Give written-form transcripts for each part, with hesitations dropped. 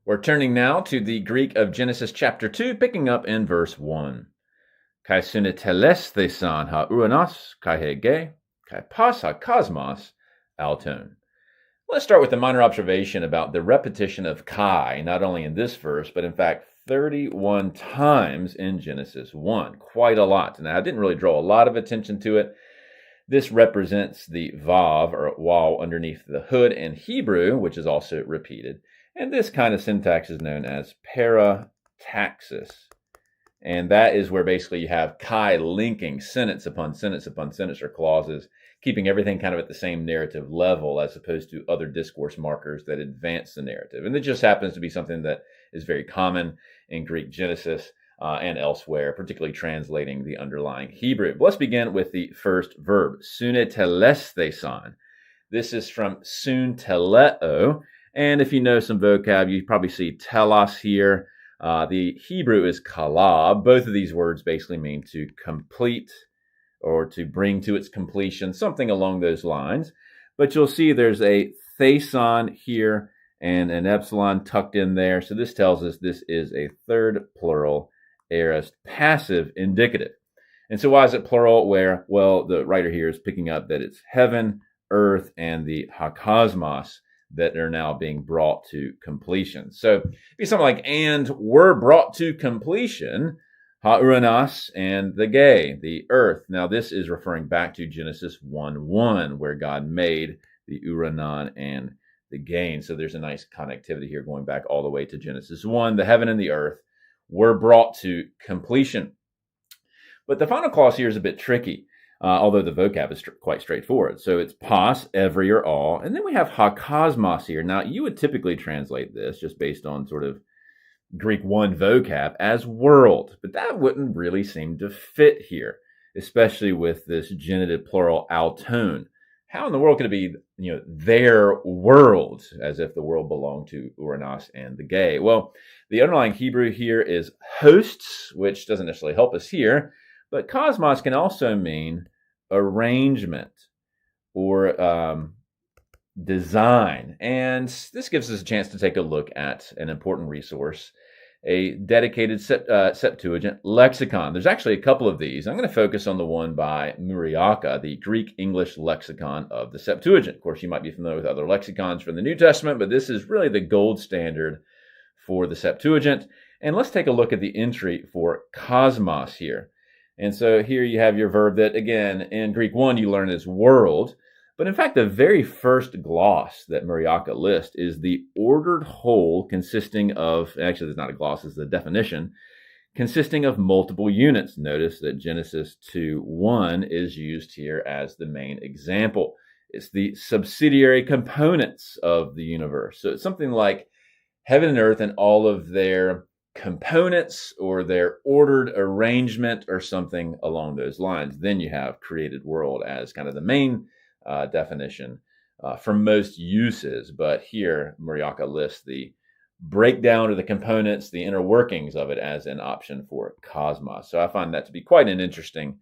We're turning now to the Greek of Genesis chapter 2, picking up in verse 1. Kai sunetelethesan ha uranos, kai hege, kai pas ha cosmos, alton. Let's start with a minor observation about the repetition of kai, not only in this verse, but in fact 31 times in Genesis 1. Quite a lot. Now, I didn't really draw a lot of attention to it. This represents the vav, or waw, underneath the hood in Hebrew, which is also repeated. And this kind of syntax is known as parataxis. And that is where basically you have kai linking sentence upon sentence upon sentence or clauses, keeping everything kind of at the same narrative level as opposed to other discourse markers that advance the narrative. And it just happens to be something that is very common in Greek Genesis and elsewhere, particularly translating the underlying Hebrew. But let's begin with the first verb, sunetelethesan. This is from sunteleo. And if you know some vocab, you probably see telos here. The Hebrew is kalab. Both of these words basically mean to complete or to bring to its completion, something along those lines. But you'll see there's a thesan here and an epsilon tucked in there. So this tells us this is a third plural aorist passive indicative. And so why is it plural? Well, the writer here is picking up that it's heaven, earth, and the hakosmos that are now being brought to completion. So it'd be something like, and were brought to completion, ha-uranos and the gay, the earth. Now this is referring back to Genesis 1:1, where God made the uranon and the gain. So there's a nice connectivity here going back all the way to Genesis 1. The heaven and the earth were brought to completion. But the final clause here is a bit tricky. Although the vocab is quite straightforward. So it's pas, every or all. And then we have hakosmos here. Now, you would typically translate this just based on sort of Greek 1 vocab as world. But that wouldn't really seem to fit here, especially with this genitive plural alton. How in the world could it be, their world, as if the world belonged to Uranos and the gay? Well, the underlying Hebrew here is hosts, which doesn't necessarily help us here. But cosmos can also mean arrangement or design. And this gives us a chance to take a look at an important resource, a dedicated Septuagint lexicon. There's actually a couple of these. I'm going to focus on the one by Muriaka, the Greek-English lexicon of the Septuagint. Of course, you might be familiar with other lexicons from the New Testament, but this is really the gold standard for the Septuagint. And let's take a look at the entry for cosmos here. And so here you have your verb that, again, in Greek 1 you learn as world. But in fact, the very first gloss that Muriaka lists is the ordered whole consisting of, actually there's not a gloss, it's the definition, consisting of multiple units. Notice that Genesis 2:1 is used here as the main example. It's the subsidiary components of the universe. So it's something like heaven and earth and all of their components or their ordered arrangement or something along those lines. Then you have created world as kind of the main definition for most uses. But here, Muriaka lists the breakdown of the components, the inner workings of it as an option for cosmos. So I find that to be quite an interesting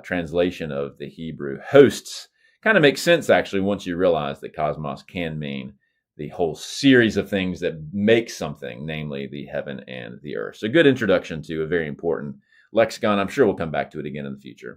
translation of the Hebrew hosts. Kind of makes sense, actually, once you realize that cosmos can mean the whole series of things that make something, namely the heaven and the earth. So good introduction to a very important lexicon. I'm sure we'll come back to it again in the future.